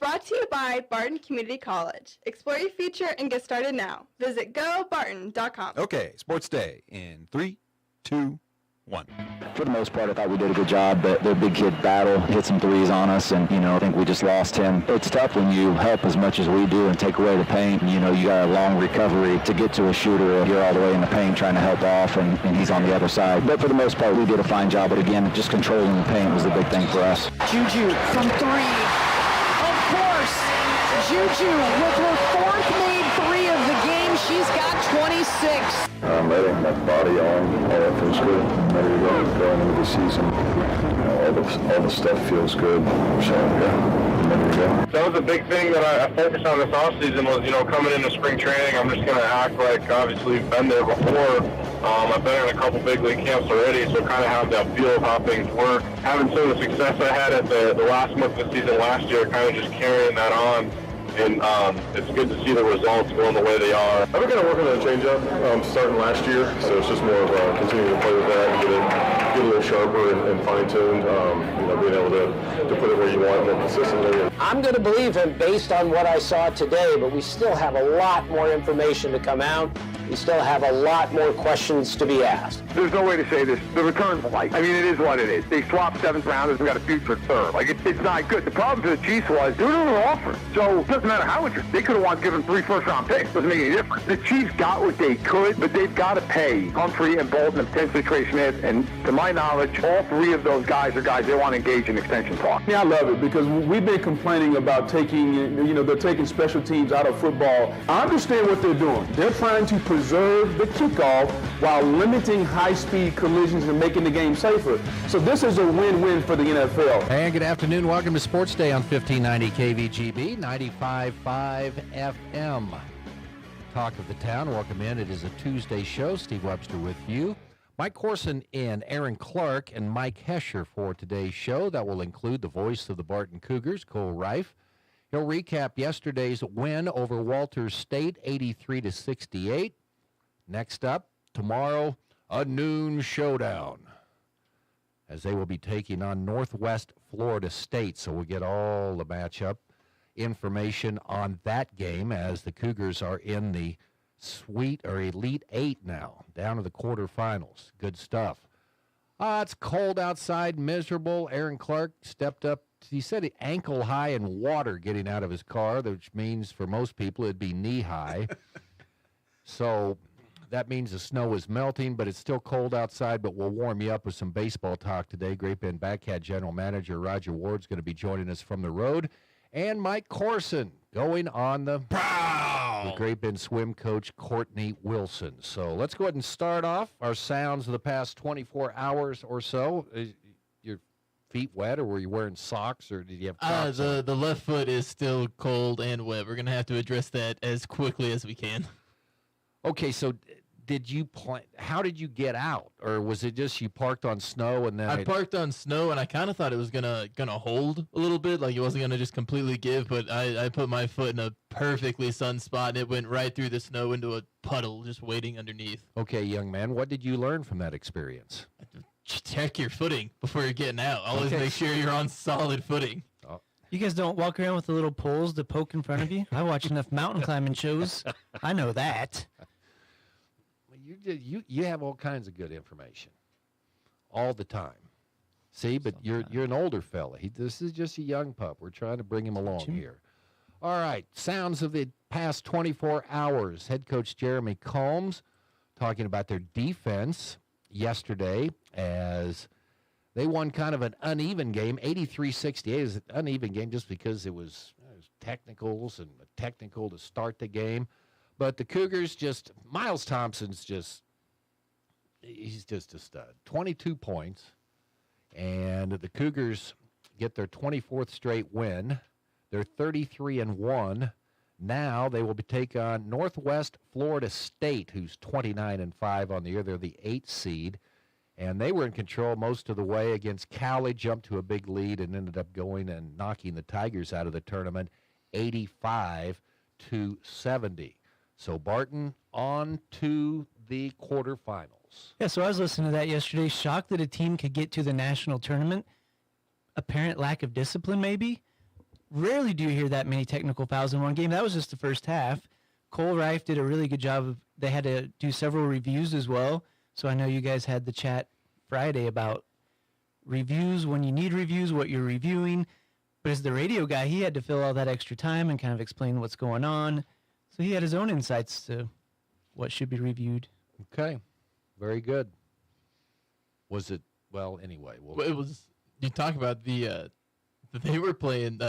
brought to you by Barton Community College. Explore your future and get started now. Visit gobarton.com. Okay, Sports Day in 3, 2, 1. For the most part, I thought we did a good job. The big kid battle hit some threes on us, and, I think we just lost him. It's tough when you help as much as we do and take away the paint. You got a long recovery to get to a shooter. You're all the way in the paint trying to help off, and he's on the other side. But for the most part, we did a fine job. But again, just controlling the paint was the big thing for us. Juju from 3. Of course, Juju with her 4th made 3 of the game. She's got 26. I'm ready. My body all that feels good. I'm ready to go going into the season. All the stuff feels good. So yeah, I'm ready to go. That was a big thing that I focused on this offseason was, coming into spring training, I'm just going to act like obviously we've been there before. I've been in a couple big league camps already, so kind of have that feel of how things work. Having some of the success I had at the last month of the season last year, kind of just carrying that on. And it's good to see the results going the way they are. I've been kind of working on a changeup starting last year, so it's just more of continuing to play with that and get a little sharper and fine-tuned, being able to put it where you want more consistently. I'm going to believe him based on what I saw today, but we still have a lot more information to come out. We still have a lot more questions to be asked. There's no way to say this. The return's light. I mean, it is what it is. They swapped 7th rounders and got a future third. It's not good. The problem for the Chiefs was they were under offer. So it doesn't matter how interested. They could have wanted to give them 3 first-round picks. Doesn't make any difference. The Chiefs got what they could, but they've got to pay Humphrey and Bolton and potentially Trey Smith. And to my knowledge, all 3 of those guys are guys they want to engage in extension talk. Yeah, I love it because we've been complaining about they're taking special teams out of football. I understand what they're doing. They're trying to preserve the kickoff while limiting high-speed collisions and making the game safer. So this is a win-win for the NFL. And good afternoon. Welcome to Sports Day on 1590 KVGB, 95.5 FM. Talk of the town. Welcome in. It is a Tuesday show. Steve Webster with you. Mike Corson and Aaron Clark and Mike Hesher for today's show. That will include the voice of the Barton Cougars, Cole Reif. He'll recap yesterday's win over Walters State, 83-68. Next up, tomorrow, a noon showdown, as they will be taking on Northwest Florida State. So we'll get all the matchup information on that game as the Cougars are in the Elite Eight now, down to the quarterfinals. Good stuff. It's cold outside, miserable. Aaron Clark stepped up. He said ankle high in water getting out of his car, which means for most people it'd be knee high. So that means the snow is melting, but it's still cold outside, but we'll warm you up with some baseball talk today. Great Bend Backhat General Manager Roger Ward's going to be joining us from the road. And Mike Corson going on the Great Bend swim coach Courtney Wilson. So let's go ahead and start off our sounds of the past 24 hours or so. Is your feet wet, or were you wearing socks, or did you have socks on? The left foot is still cold and wet. We're going to have to address that as quickly as we can. Okay, so did you how did you get out, or was it just you parked on snow and then I parked on snow, and I kind of thought it was gonna hold a little bit, like it wasn't gonna just completely give, but I put my foot in a perfectly sun spot, and it went right through the snow into a puddle just waiting underneath. Okay, young man, what did you learn from that experience? Check your footing before you're getting out. Always make sure you're on solid footing. You guys don't walk around with the little poles to poke in front of you? I watch enough mountain climbing shows. I know that. You have all kinds of good information all the time. See, but you're an older fella. This is just a young pup. We're trying to bring him along here. All right, sounds of the past 24 hours. Head coach Jeremy Combs talking about their defense yesterday as they won kind of an uneven game. 83-68 is an uneven game just because it was technicals and technical to start the game. But the Cougars Miles Thompson's he's just a stud. 22 points. And the Cougars get their 24th straight win. They're 33-1. Now they will take on Northwest Florida State, who's 29-5 on the year. They're the 8th seed. And they were in control most of the way against Cali, jumped to a big lead and ended up going and knocking the Tigers out of the tournament 85-70. So Barton on to the quarterfinals. Yeah, so I was listening to that yesterday, shocked that a team could get to the national tournament. Apparent lack of discipline, maybe. rarely do you hear that many technical fouls in one game. That was just the first half. Cole Reif did a really good job. They had to do several reviews as well. So I know you guys had the chat Friday about reviews, when you need reviews, what you're reviewing. But as the radio guy, he had to fill all that extra time and kind of explain what's going on. So he had his own insights to what should be reviewed. Okay. Very good. Was it, well, anyway. Well, it was, you talk about they were playing,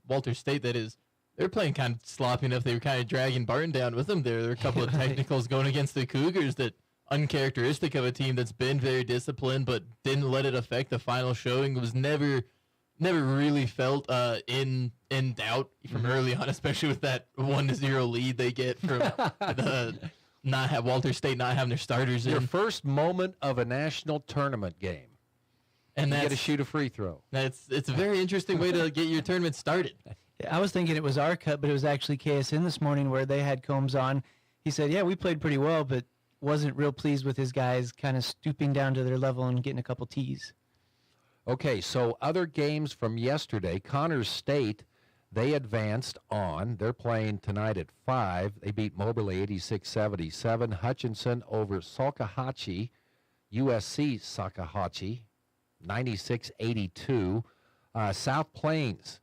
Walter State, that is, they were playing kind of sloppy enough. They were kind of dragging Barton down with them there. There were a couple of technicals going against the Cougars that uncharacteristic of a team that's been very disciplined but didn't let it affect the final showing. It was never really felt in doubt from early on, especially with that 1-0 lead they get from Walter State not having their starters Your in. first moment of a national tournament game. And you that's, get to shoot a free throw. It's a very interesting way to get your tournament started. I was thinking it was our cut, but it was actually KSN this morning where they had Combs on. He said, yeah, we played pretty well, but wasn't real pleased with his guys kind of stooping down to their level and getting a couple tees. Okay, so other games from yesterday. Connors State, they advanced on. They're playing tonight at 5. They beat Moberly 86-77. Hutchinson over Salkehatchie, USC Salkehatchie, 96-82. South Plains,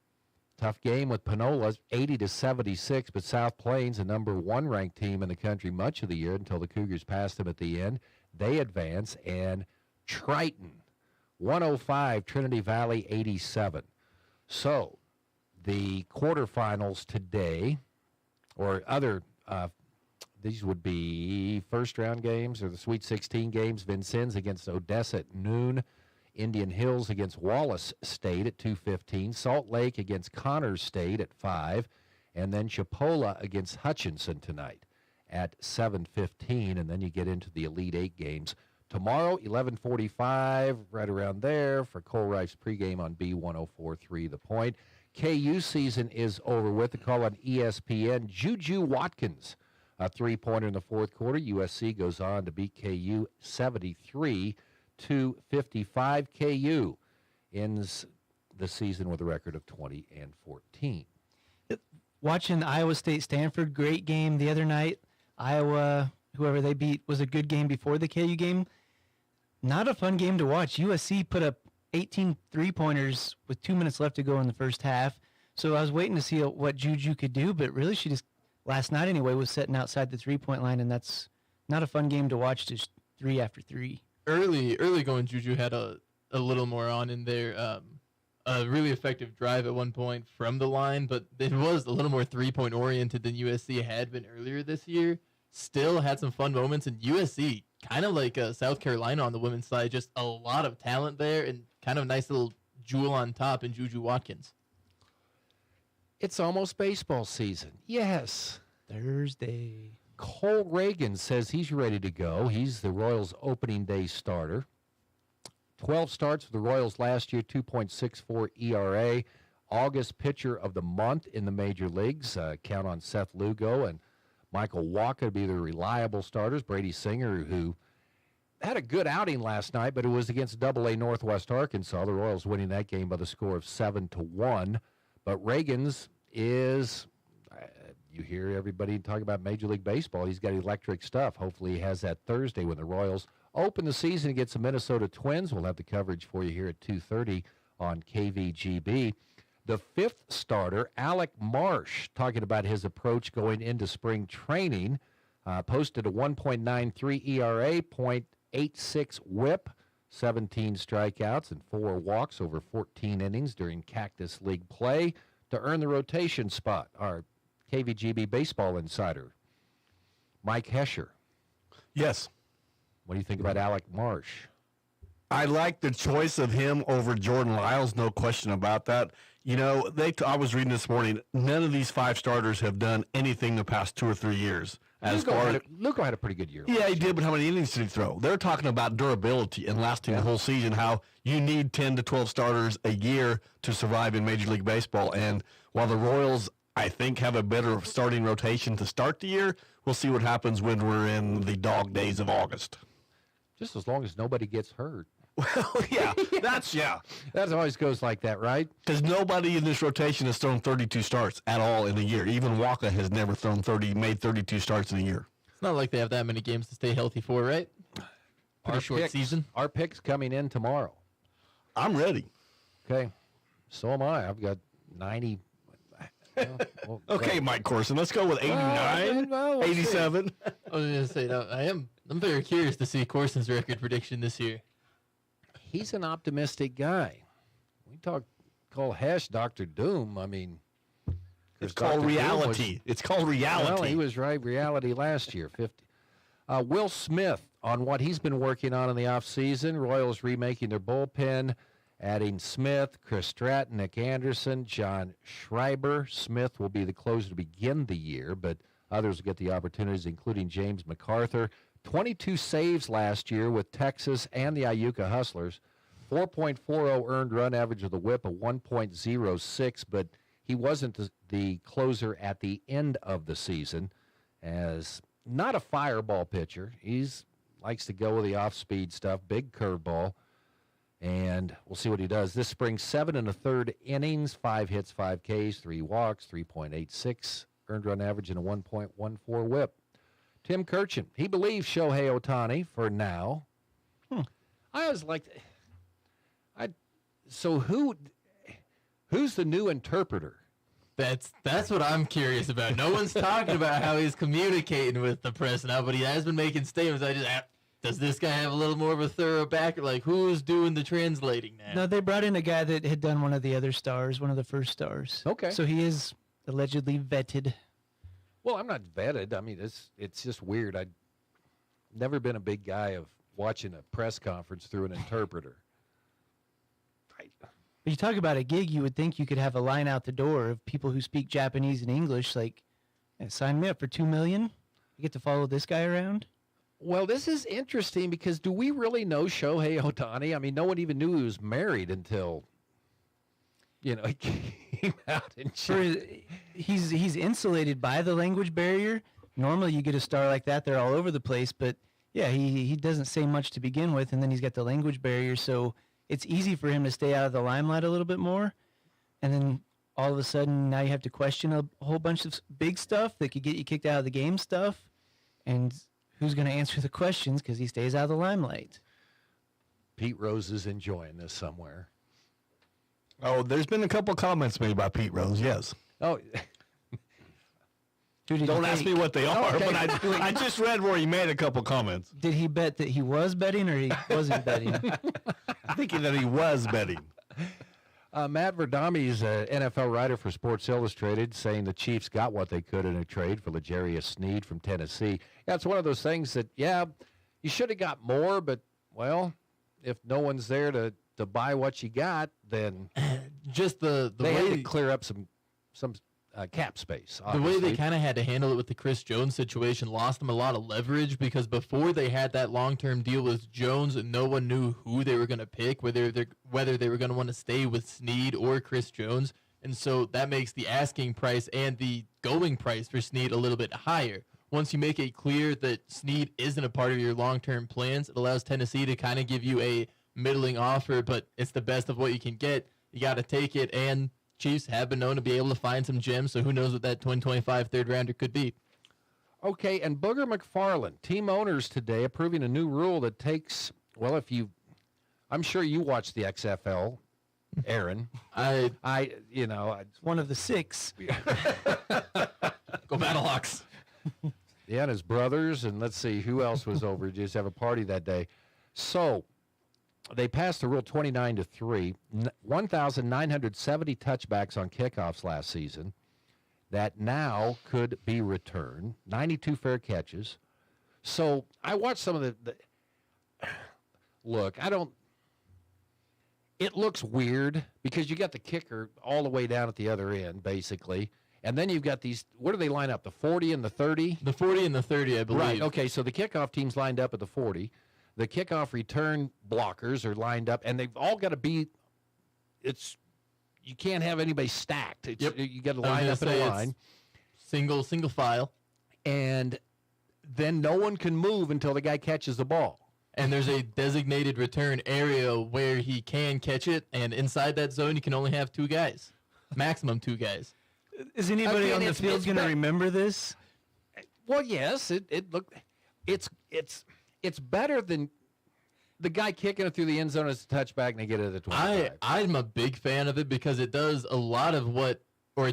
tough game with Panola, 80-76, but South Plains, a number 1 ranked team in the country much of the year until the Cougars passed them at the end. They advance, and Triton, 105, Trinity Valley 87. So the quarterfinals today, or other, these would be first-round games or the Sweet 16 games. Vincennes against Odessa at noon. Indian Hills against Wallace State at 2:15. Salt Lake against Connors State at 5. And then Chipola against Hutchinson tonight at 7:15. And then you get into the Elite 8 games. Tomorrow, 11:45, right around there, for Cole Reif's pregame on B104.3 The Point. KU season is over with. The call on ESPN. Juju Watkins, a three-pointer in the fourth quarter. USC goes on to beat KU 73-55. KU ends the season with a record of 20-14. Watching Iowa State-Stanford, great game the other night. Iowa, whoever they beat, was a good game before the KU game. Not a fun game to watch. USC put up 18 three-pointers with 2 minutes left to go in the first half. So I was waiting to see what Juju could do, but really she just, last night anyway, was sitting outside the three-point line, and that's not a fun game to watch, just 3 after 3. Early going, Juju had a little more on in there. A really effective drive at one point from the line, but it was a little more three-point oriented than USC had been earlier this year. Still had some fun moments, and USC, kind of like South Carolina on the women's side, just a lot of talent there and kind of a nice little jewel on top in Juju Watkins. It's almost baseball season. Yes. Thursday. Cole Reagan says he's ready to go. He's the Royals' opening day starter. 12 starts for the Royals last year, 2.64 ERA. August pitcher of the month in the major leagues. Count on Seth Lugo and Michael Wacha to be the reliable starters. Brady Singer, who had a good outing last night, but it was against AA Northwest Arkansas. The Royals winning that game by the score of 7-1. But Reagan's is, you hear everybody talk about Major League Baseball. He's got electric stuff. Hopefully he has that Thursday when the Royals open the season against the Minnesota Twins. We'll have the coverage for you here at 2:30 on KVGB. The fifth starter, Alec Marsh, talking about his approach going into spring training, posted a 1.93 ERA, .86 whip, 17 strikeouts and 4 walks over 14 innings during Cactus League play to earn the rotation spot. Our KVGB baseball insider, Mike Hesher. Yes. What do you think about Alec Marsh? I like the choice of him over Jordan Lyles, no question about that. You know, I was reading this morning, none of these 5 starters have done anything the past 2 or 3 years. Lugo had a pretty good year. Yeah, he did, but how many innings did he throw? They're talking about durability and lasting the whole season, how you need 10 to 12 starters a year to survive in Major League Baseball. And while the Royals, I think, have a better starting rotation to start the year, we'll see what happens when we're in the dog days of August. Just as long as nobody gets hurt. Well, yeah, That always goes like that, right? Because nobody in this rotation has thrown 32 starts at all in a year. Even Waka has never made 32 starts in a year. It's not like they have that many games to stay healthy for, right? Pretty short season. Our picks coming in tomorrow. I'm ready. Okay. So am I. I've got 90. Okay, Mike Corson, let's go with 89, we'll 87. I was going to say, no, I'm very curious to see Corson's record prediction this year. He's an optimistic guy. We call Hesh Dr. Doom. I mean, It's called reality. It's called reality. Well, he was right. Reality last year, 50. Will Smith on what he's been working on in the offseason. Royals remaking their bullpen, adding Smith, Chris Stratton, Nick Anderson, John Schreiber. Smith will be the closer to begin the year, but others will get the opportunities, including James MacArthur. 22 saves last year with Texas and the Iuka Hustlers. 4.40 earned run average with a whip of 1.06, but he wasn't the closer at the end of the season, as not a fireball pitcher. He's likes to go with the off-speed stuff, big curveball, and we'll see what he does. This spring, 7 1/3 innings, 5 hits, 5 Ks, 3 walks, 3.86 earned run average, and a 1.14 whip. Tim Kirchin, he believes Shohei Ohtani for now. I always like so who's the new interpreter? That's what I'm curious about. No one's talking about how he's communicating with the press now, but he has been making statements. Does this guy have a little more of a thorough back? Like, who's doing the translating now? No, they brought in a guy that had done one of the other stars, one of the first stars. Okay. So he is allegedly vetted. Well, I'm not vetted. I mean, it's just weird. I've never been a big guy of watching a press conference through an interpreter. But you talk about a gig, you would think you could have a line out the door of people who speak Japanese and English, like, sign me up for $2 million. You get to follow this guy around. Well, this is interesting because do we really know Shohei Ohtani? I mean, no one even knew he was married until, he came out and he's insulated by the language barrier. Normally you get a star like that, they're all over the place, but yeah, he doesn't say much to begin with, and then he's got the language barrier, so it's easy for him to stay out of the limelight a little bit more. And then all of a sudden now you have to question a whole bunch of big stuff that could get you kicked out of the game stuff. And who's going to answer the questions because he stays out of the limelight? Pete Rose is enjoying this somewhere. Oh, there's been a couple comments made by Pete Rose, yes. Oh, don't ask me what they are, okay. but I just read where he made a couple comments. Did he bet that he was betting or he wasn't betting? I think that he was betting. Matt Verdami is an NFL writer for Sports Illustrated, saying the Chiefs got what they could in a trade for L'Jarius Sneed from Tennessee. Yeah, it's one of those things that, you should have got more, but, well, if no one's there to buy what you got, then just the they way had to clear up some cap space. Obviously. The way they kind of had to handle it with the Chris Jones situation lost them a lot of leverage because before they had that long-term deal with Jones, no one knew who they were going to pick, whether they were going to want to stay with Sneed or Chris Jones. And so that makes the asking price and the going price for Sneed a little bit higher. Once you make it clear that Sneed isn't a part of your long-term plans, it allows Tennessee to kind of give you a middling offer, but it's the best of what you can get. You got to take it, and Chiefs have been known to be able to find some gems, so who knows what that 2025 third-rounder could be. Okay, and Booger McFarland, team owners today approving a new rule that takes, well, I'm sure you watch the XFL, Aaron. It's one of the 6. Go Battlehawks. Yeah, and his brothers, and let's see, who else was over? Just have a party that day. So they passed the rule 29-3, 1,970 touchbacks on kickoffs last season that now could be returned, 92 fair catches. So I watched some of the look, it looks weird because you got the kicker all the way down at the other end, basically. And then you've got these, where do they line up, the 40 and the 30? The 40 and the 30, I believe. Right, okay, so the kickoff team's lined up at the 40. The kickoff return blockers are lined up, and they've all got to be, you can't have anybody stacked. You got to line up in a line. Single file. And then no one can move until the guy catches the ball. and there's a designated return area where he can catch it, and inside that zone you can only have 2 guys, maximum 2 guys. Is anybody Again, on the it's- field it's going to bet- remember this? Well, yes, it's better than the guy kicking it through the end zone as a touchback and they get it at the 25. I'm a big fan of it because it does a lot of it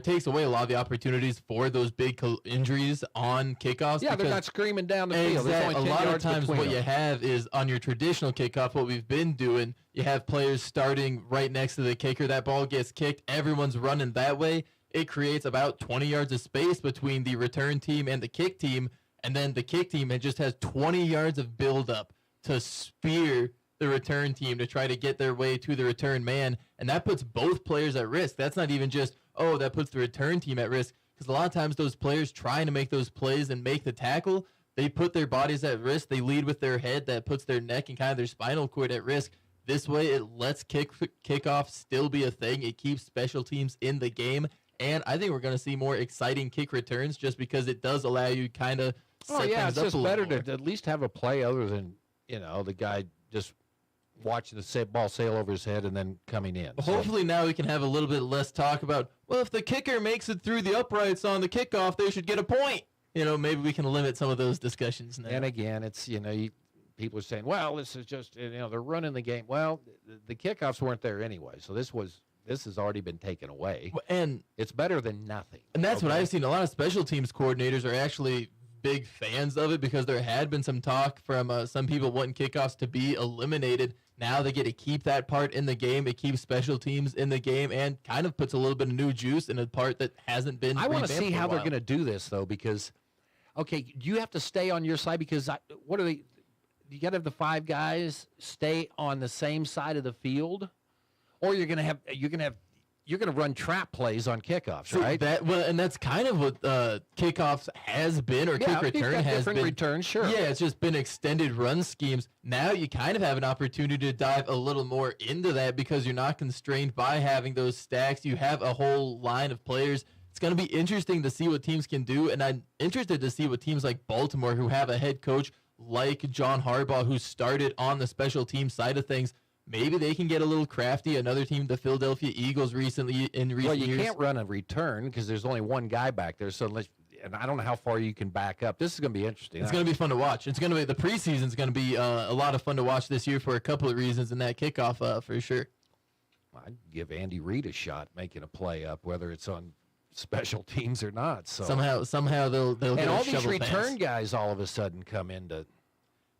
takes away a lot of the opportunities for those big injuries on kickoffs. Yeah, they're because not screaming down the field. There's Exactly. only A 10 lot of yards times between what them. you have is on your traditional kickoff, what we've been doing, you have players starting right next to the kicker. That ball gets kicked. Everyone's running that way. It creates about 20 yards of space between the return team and the kick team. And then the kick team, it just has 20 yards of buildup to spear the return team to try to get their way to the return man. And that puts both players at risk. That's not even just, that puts the return team at risk. Because a lot of times those players trying to make those plays and make the tackle, they put their bodies at risk. They lead with their head. That puts their neck and kind of their spinal cord at risk. This way, it lets kickoff still be a thing. It keeps special teams in the game. And I think we're going to see more exciting kick returns just because it does allow you kind of set yeah, things it's up just a better little more. to at least have a play other than, the guy just watching the ball sail over his head and then coming in. Well, hopefully now we can have a little bit less talk about, if the kicker makes it through the uprights on the kickoff, they should get a point. Maybe we can limit some of those discussions now. And again, it's, people are saying, well, this is just, they're running the game. Well, the kickoffs weren't there anyway, so this has already been taken away. And it's better than nothing. And that's what I've seen. A lot of special teams coordinators are actually big fans of it because there had been some talk from some people wanting kickoffs to be eliminated. Now they get to keep that part in the game. It keeps special teams in the game and kind of puts a little bit of new juice in a part that hasn't been. I want to revamped see for a how they're while. going to do this, though, because, do you have to stay on your side? Because what are they? You got to have the 5 guys stay on the same side of the field, or you're going to run trap plays on kickoffs, So right? And that's kind of what kickoffs has been, or Yeah, kick you've return got has different been. returns, sure. Yeah, it's just been extended run schemes. Now you kind of have an opportunity to dive a little more into that because you're not constrained by having those stacks. You have a whole line of players. It's going to be interesting to see what teams can do, and I'm interested to see what teams like Baltimore, who have a head coach like John Harbaugh, who started on the special team side of things, maybe they can get a little crafty. Another team, the Philadelphia Eagles, in recent Well, you years. can't run a return because there's only one guy back there. So, and I don't know how far you can back up. This is going to be interesting. It's going to be fun to watch. It's going to be the preseason's going to be a lot of fun to watch this year for a couple of reasons, and that kickoff for sure. I'd give Andy Reid a shot making a play up, whether it's on special teams or not. So Somehow they'll get and a all these shovel return pass. guys all of a sudden come into.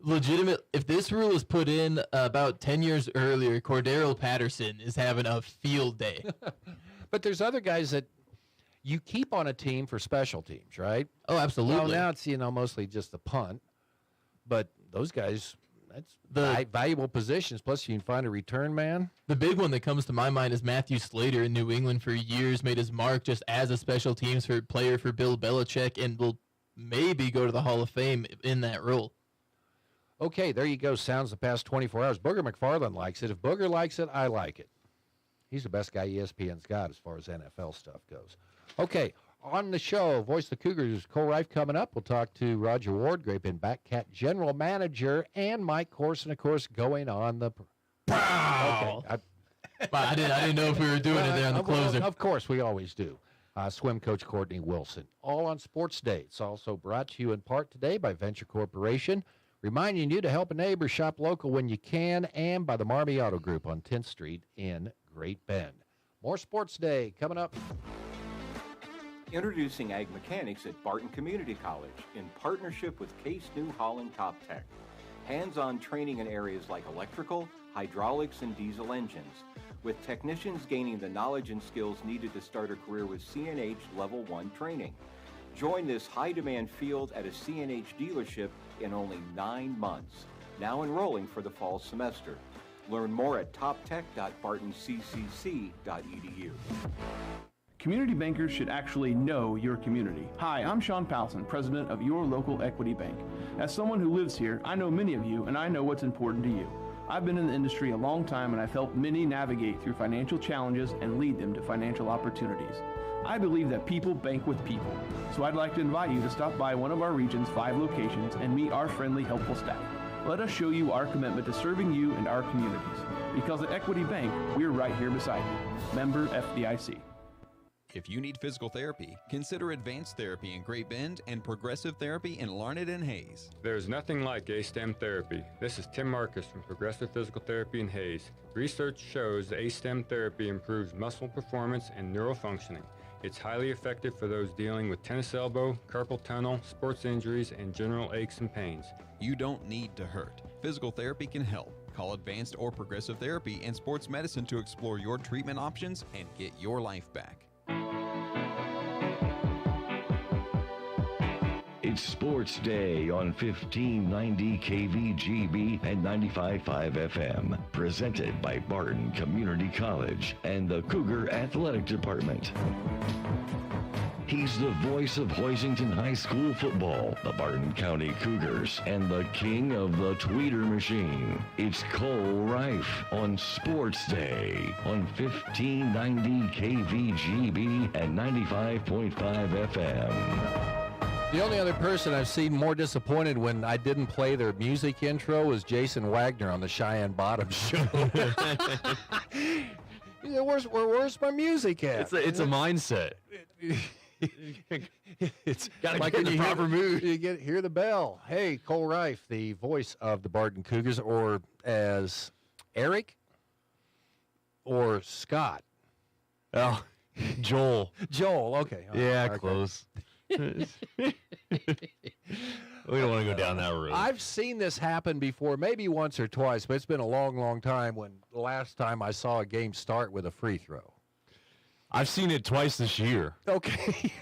Legitimate. If this rule is put in about 10 years earlier, Cordero Patterson is having a field day. But there's other guys that you keep on a team for special teams, right? Oh, absolutely. Well, now it's mostly just the punt, but those guys, that's valuable positions. Plus, you can find a return man. The big one that comes to my mind is Matthew Slater in New England for years, made his mark just as a special teams player for Bill Belichick, and will maybe go to the Hall of Fame in that role. Okay, there you go. Sounds the past 24 hours. Booger McFarland likes it. If Booger likes it, I like it. He's the best guy ESPN's got as far as NFL stuff goes. Okay, on the show, Voice of the Cougars, Cole Reif coming up. We'll talk to Roger Ward, Grape and Backcat General Manager, and Mike Corson, of course, going on the... Wow. Okay, I didn't know if we were doing it there on the closer. Of course, we always do. Swim coach Courtney Wilson. All on Sports Day. It's also brought to you in part today by Venture Corporation, reminding you to help a neighbor, shop local when you can, and by the Marmy Auto Group on 10th Street in Great Bend. More Sports Day coming up. Introducing Ag Mechanics at Barton Community College in partnership with Case New Holland Top Tech. Hands-on training in areas like electrical, hydraulics, and diesel engines, with technicians gaining the knowledge and skills needed to start a career with CNH Level 1 training. Join this high-demand field at a CNH dealership in only 9 months. Now enrolling for the fall semester. Learn more at toptech.bartoncccc.edu. Community bankers should actually know your community. Hi, I'm Sean Powelson, president of Your Local Equity Bank. As someone who lives here, I know many of you, and I know what's important to you. I've been in the industry a long time, and I've helped many navigate through financial challenges and lead them to financial opportunities. I believe that people bank with people, so I'd like to invite you to stop by one of our region's 5 locations and meet our friendly, helpful staff. Let us show you our commitment to serving you and our communities. Because at Equity Bank, we're right here beside you. Member FDIC. If you need physical therapy, consider Advanced Therapy in Great Bend and Progressive Therapy in Larned and Hayes. There's nothing like A-STEM therapy. This is Tim Marcus from Progressive Physical Therapy in Hayes. Research shows that A-STEM therapy improves muscle performance and neural functioning. It's highly effective for those dealing with tennis elbow, carpal tunnel, sports injuries, and general aches and pains. You don't need to hurt. Physical therapy can help. Call Advanced or Progressive Therapy and Sports Medicine to explore your treatment options and get your life back. It's Sports Day on 1590 KVGB and 95.5 FM. Presented by Barton Community College and the Cougar Athletic Department. He's the voice of Hoisington High School football, the Barton County Cougars, and the king of the tweeter machine. It's Cole Reif on Sports Day on 1590 KVGB and 95.5 FM. The only other person I've seen more disappointed when I didn't play their music intro was Jason Wagner on the Cheyenne Bottom show. Where's my music at? It's a mindset. It's gotta like get in when the you proper mood. You hear the bell. Hey, Cole Reif, the voice of the Barton Cougars, or as Eric or Scott. Oh, Joel. Joel. Okay. Yeah, okay. close. We don't want to go down that road. I've seen this happen before, maybe once or twice, but it's been a long, long time when the last time I saw a game start with a free throw. I've seen it twice this year. Okay.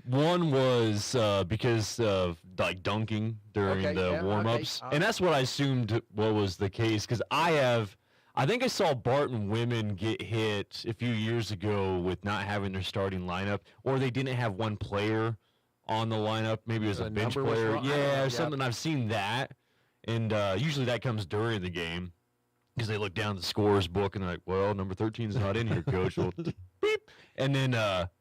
One was because of like dunking during the warm-ups. Okay. And that's what I assumed what was the case, because I think I saw Barton women get hit a few years ago with not having their starting lineup, or they didn't have one player on the lineup. Maybe it was a bench player. Yeah, or something. I've seen that. And usually that comes during the game because they look down the scorer's book and they're like, well, number 13's not in here, coach. Well, beep. And then,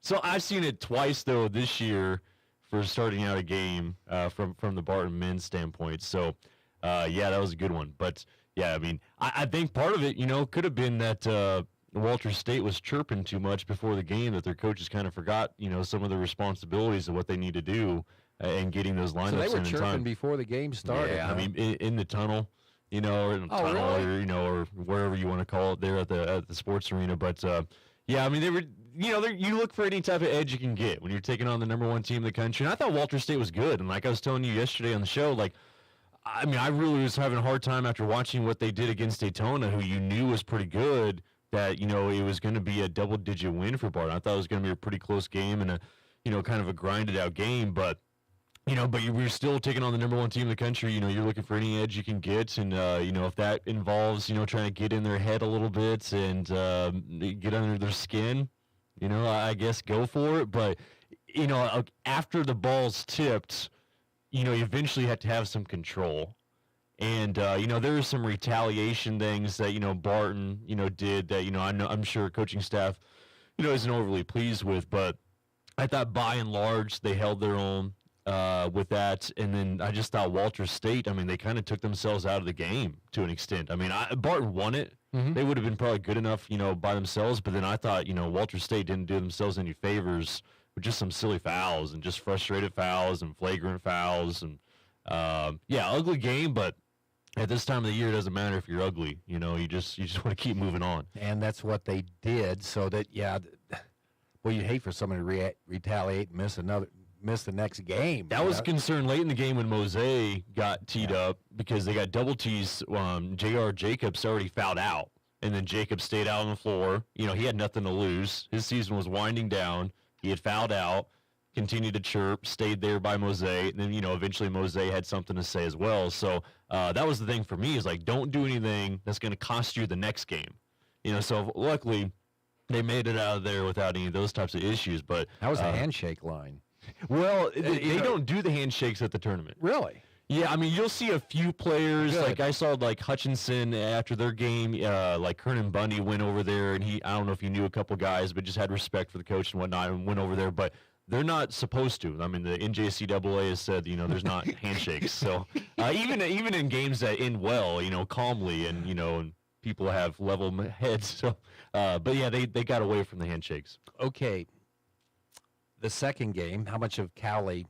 so I've seen it twice, though, this year for starting out a game from the Barton men's standpoint. So, yeah, that was a good one. But, yeah, I mean, I think part of it, could have been that Walter State was chirping too much before the game, that their coaches kind of forgot, some of the responsibilities of what they need to do and getting those lineups in time. So they were chirping before the game started. Yeah, huh? I mean, in the tunnel, or in the tunnel, really? or wherever you want to call it there at the sports arena. But, yeah, I mean, they were, you look for any type of edge you can get when you're taking on the number one team in the country. And I thought Walter State was good. And like I was telling you yesterday on the show, I mean, I really was having a hard time after watching what they did against Daytona, who you knew was pretty good, that, it was going to be a double-digit win for Barton. I thought it was going to be a pretty close game and a, kind of a grinded-out game. But, but you were still taking on the number one team in the country. You're looking for any edge you can get. And, if that involves, trying to get in their head a little bit and get under their skin, I guess go for it. But, after the ball's tipped, you eventually have to have some control. And, there were some retaliation things that, Barton, did that, I'm sure coaching staff, isn't overly pleased with. But I thought by and large they held their own with that. And then I just thought Walter State, I mean, they kind of took themselves out of the game to an extent. I mean, Barton won it. Mm-hmm. They would have been probably good enough, by themselves. But then I thought, Walter State didn't do themselves any favors with just some silly fouls and just frustrated fouls and flagrant fouls. And, ugly game, but at this time of the year, it doesn't matter if you're ugly. You just want to keep moving on. And that's what they did, so that, well, you hate for someone to retaliate and miss the next game. That was a concern late in the game when Mose got teed up because they got double tees. J.R. Jacobs already fouled out, and then Jacobs stayed out on the floor. He had nothing to lose. His season was winding down. He had fouled out, continued to chirp, stayed there by Mose, and then, eventually Mose had something to say as well. So that was the thing for me is, don't do anything that's going to cost you the next game. So luckily they made it out of there without any of those types of issues. But that was a handshake line. Well, they don't do the handshakes at the tournament. Really? Yeah, I mean, you'll see a few players. Good. Like I saw, Hutchinson after their game, Kernan Bundy went over there, and I don't know if you knew a couple guys, but just had respect for the coach and whatnot, and went over there. But they're not supposed to. I mean, the NJCAA has said, there's not handshakes. So even in games that end well, calmly, and and people have level heads. So, but yeah, they got away from the handshakes. Okay. The second game, how much of Cali?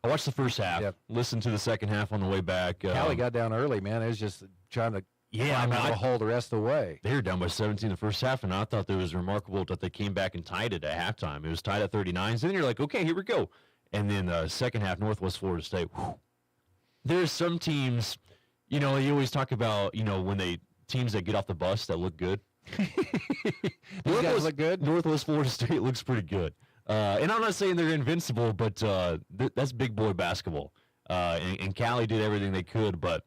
I watched the first half. Yep. Listened to the second half on the way back. Cali got down early, man. It was just trying to climb out of the hole the rest of the way. They were down by 17 the first half, and I thought that was remarkable that they came back and tied it at halftime. It was tied at 39. So then you're like, okay, here we go. And then second half, Northwest Florida State. There's some teams, you always talk about, when teams that get off the bus that look good. These guys look good? Northwest Florida State looks pretty good. And I'm not saying they're invincible, but that's big boy basketball. And Cali did everything they could, but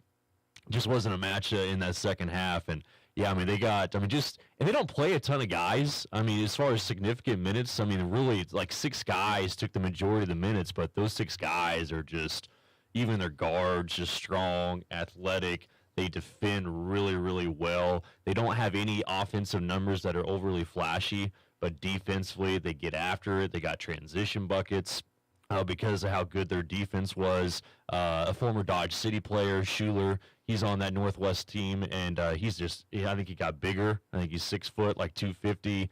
just wasn't a match in that second half. And yeah, and they don't play a ton of guys. I mean, as far as significant minutes, really, like 6 guys took the majority of the minutes, but those 6 guys are just, even their guards, just strong, athletic. They defend really, really well. They don't have any offensive numbers that are overly flashy, but defensively, they get after it. They got transition buckets because of how good their defense was. A former Dodge City player, Schuler, he's on that Northwest team, and I think he got bigger. I think he's 6 foot, like 250.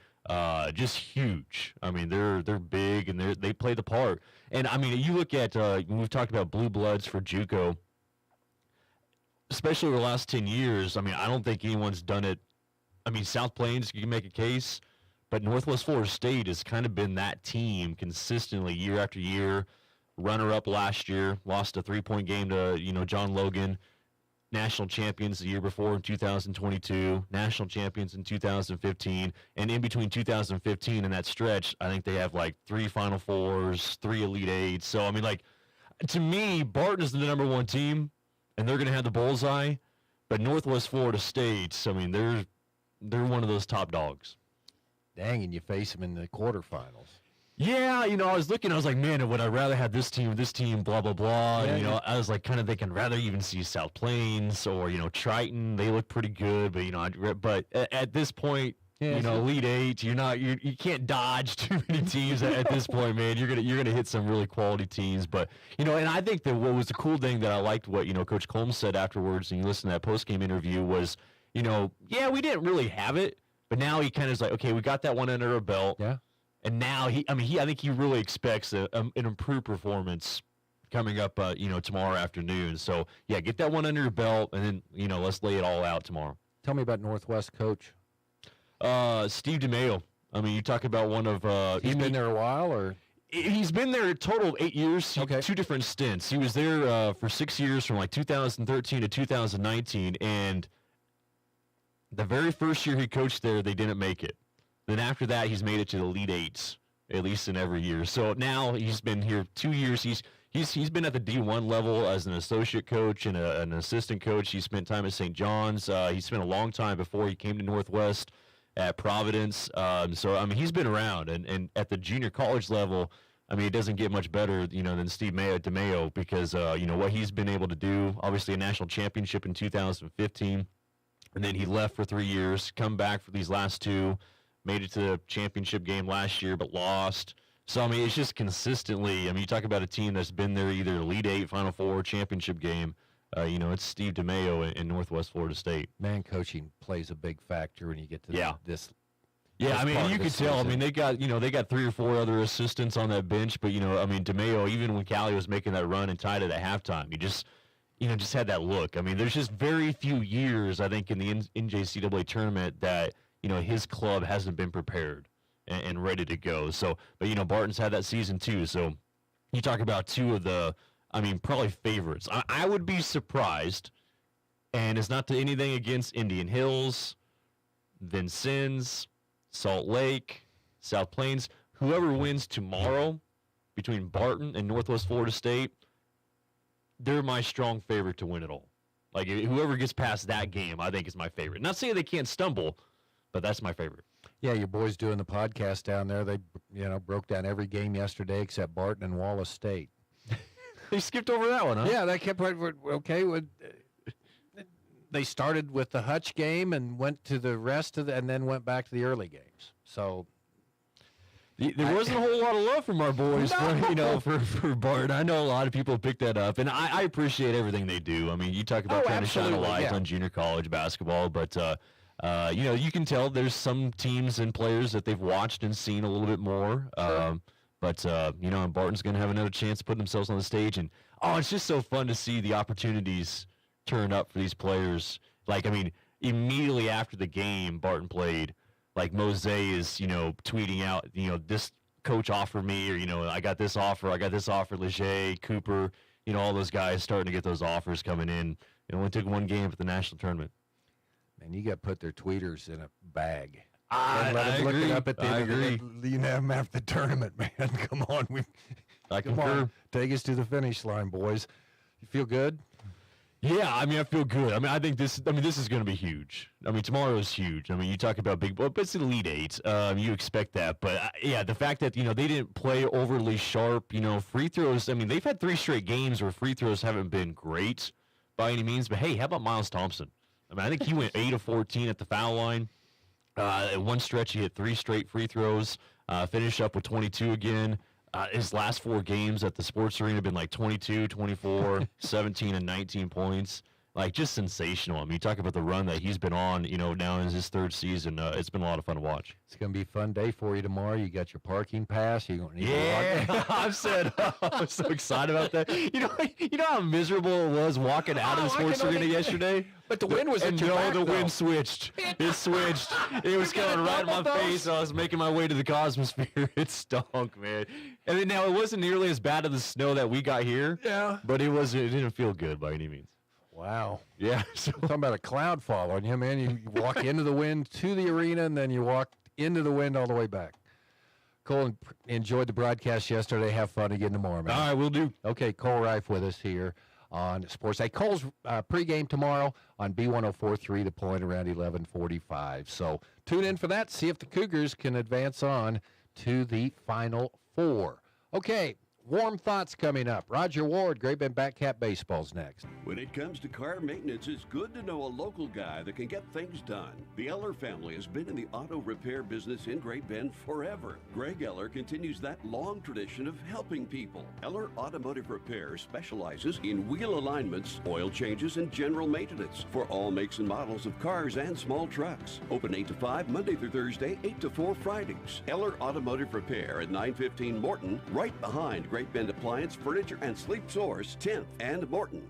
Just huge. I mean, they're big, and they play the part. And, you look at, we've talked about blue bloods for JUCO, especially over the last 10 years. I don't think anyone's done it. South Plains, you can make a case. But Northwest Florida State has kind of been that team consistently year after year. Runner-up last year, lost a 3-point game to, John Logan. National champions the year before in 2022. National champions in 2015. And in between 2015 and that stretch, I think they have like 3 Final Fours, 3 Elite Eights. So, to me, Barton is the number 1 team, and they're going to have the bullseye. But Northwest Florida State, they're one of those top dogs. Dang, and you face them in the quarterfinals. Yeah, I was looking, I was like, man, would I rather have this team, blah, blah, blah. Yeah, and, I was like, kind of thinking rather even see South Plains or, Triton. They look pretty good, but, at this point, Elite Eight, you can't dodge too many teams at this point, man. You're gonna hit some really quality teams, but, and I think that what was the cool thing that I liked what, Coach Combs said afterwards, and you listen to that post-game interview was, yeah, we didn't really have it. But now he kind of is like, okay, we got that one under our belt. Yeah. And now I think he really expects an improved performance coming up, tomorrow afternoon. So yeah, get that one under your belt, and then let's lay it all out tomorrow. Tell me about Northwest coach. Steve DeMayo. You talk about one of he's been there a while, or he's been there a total of 8 years. Okay. 2 different stints. He was there for 6 years, from like 2013 to 2019, and the very first year he coached there, they didn't make it. Then after that, he's made it to the Elite Eights, at least in every year. So now he's been here 2 years. He's been at the D1 level as an associate coach and an assistant coach. He spent time at St. John's. He spent a long time before he came to Northwest at Providence. He's been around. And at the junior college level, it doesn't get much better, than Steve DeMayo because, what he's been able to do. Obviously, a national championship in 2015. And then he left for 3 years, come back for these last 2, made it to the championship game last year, but lost. So, it's just consistently, you talk about a team that's been there either Elite Eight, Final Four, championship game. It's Steve DeMayo in Northwest Florida State. Man, coaching plays a big factor when you get to this. Yeah, you could tell. They got 3 or 4 other assistants on that bench, but, DeMayo, even when Cali was making that run and tied it at halftime, he just had that look. There's just very few years, I think, in the NJCAA tournament that, his club hasn't been prepared and ready to go. So, but, Barton's had that season too. So you talk about 2 of the, probably favorites. I would be surprised, and it's not to anything against Indian Hills, Vincennes, Salt Lake, South Plains. Whoever wins tomorrow between Barton and Northwest Florida State, they're my strong favorite to win it all. Like, whoever gets past that game, I think is my favorite. Not saying they can't stumble, but that's my favorite. Yeah, your boys doing the podcast down there, they, broke down every game yesterday except Barton and Wallace State. They skipped over that one, huh? Yeah, they kept okay. They started with the Hutch game and went to the rest of and then went back to the early games. So, There wasn't a whole lot of love from our boys, for Bart. I know a lot of people picked that up, and I appreciate everything they do. I mean, you talk about trying to shine a light on junior college basketball, but you can tell there's some teams and players that they've watched and seen a little bit more. Sure. And Barton's going to have another chance to put themselves on the stage, and it's just so fun to see the opportunities turn up for these players. Immediately after the game, Barton played. Mose is, tweeting out, this coach offered me, or, I got this offer, Leger, Cooper, all those guys starting to get those offers coming in. Only took one game at the national tournament. Man, you got to put their tweeters in a bag. I look agree. it up at the I end of agree. You have them after the tournament, man. Come on. Come on. Take us to the finish line, boys. You feel good? Yeah, I feel good. I think this is going to be huge. Tomorrow is huge. You talk about but it's an Elite Eight. You expect that. But, the fact that, they didn't play overly sharp, free throws. They've had 3 straight games where free throws haven't been great by any means. But, hey, how about Miles Thompson? I think he went 8 of 14 at the foul line. At one stretch, he hit 3 straight free throws, finished up with 22 again. His last 4 games at the Sports Arena have been 22, 24, 17, and 19 points. Just sensational. You talk about the run that he's been on, now in his 3rd season. It's been a lot of fun to watch. It's going to be a fun day for you tomorrow. You got your parking pass. You're going to need I'm so excited about that. You know how miserable it was walking out of the Sports Arena yesterday? But the wind was at your back, the though. wind switched. It switched. It was coming right in my face. I was making my way to the Cosmosphere. It stunk, man. And then now it wasn't nearly as bad as the snow that we got here. Yeah. But it didn't feel good by any means. Wow. Yeah. So talking about a cloud fall on you, man. You walk into the wind to the arena, and then you walk into the wind all the way back. Cole, enjoyed the broadcast yesterday. Have fun again tomorrow, man. All right, we'll do. Okay, Cole Reif with us here on Sports Day. Cole's pregame tomorrow on B1043, The Point, around 11:45. So tune in for that. See if the Cougars can advance on to the Final Four. Okay. Warm thoughts coming up. Roger Ward, Great Bend Batcat Baseball's next. When it comes to car maintenance, it's good to know a local guy that can get things done. The Eller family has been in the auto repair business in Great Bend forever. Greg Eller continues that long tradition of helping people. Eller Automotive Repair specializes in wheel alignments, oil changes, and general maintenance for all makes and models of cars and small trucks. Open 8 to 5 Monday through Thursday, 8 to 4 Fridays. Eller Automotive Repair at 915 Morton, right behind Great Bend Appliance, Furniture, and Sleep Source, 10th and Morton.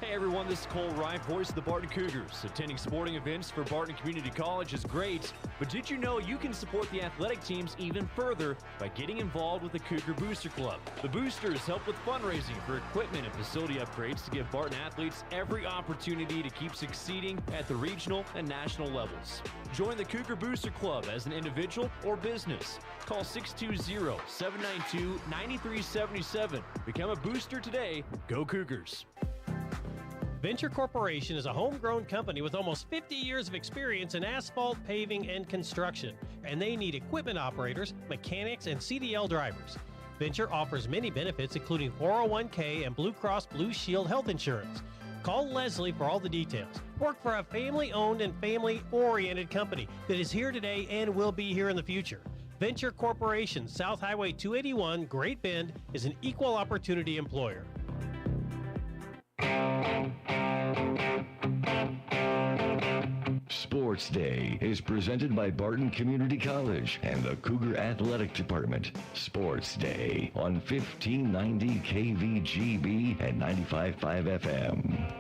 Hey everyone, this is Cole Reif, voice of the Barton Cougars. Attending sporting events for Barton Community College is great, but did you know you can support the athletic teams even further by getting involved with the Cougar Booster Club? The Boosters help with fundraising for equipment and facility upgrades to give Barton athletes every opportunity to keep succeeding at the regional and national levels. Join the Cougar Booster Club as an individual or business. Call 620-792-9377. Become a booster today. Go Cougars. Venture Corporation is a homegrown company with almost 50 years of experience in asphalt, paving, and construction, and they need equipment operators, mechanics, and CDL drivers. Venture offers many benefits, including 401k and Blue Cross Blue Shield health insurance. Call Leslie for all the details. Work for a family-owned and family-oriented company that is here today and will be here in the future. Venture Corporation, South Highway 281, Great Bend, is an equal opportunity employer. Sports Day is presented by Barton Community College and the Cougar Athletic Department. Sports Day on 1590 KVGB and 95.5 FM.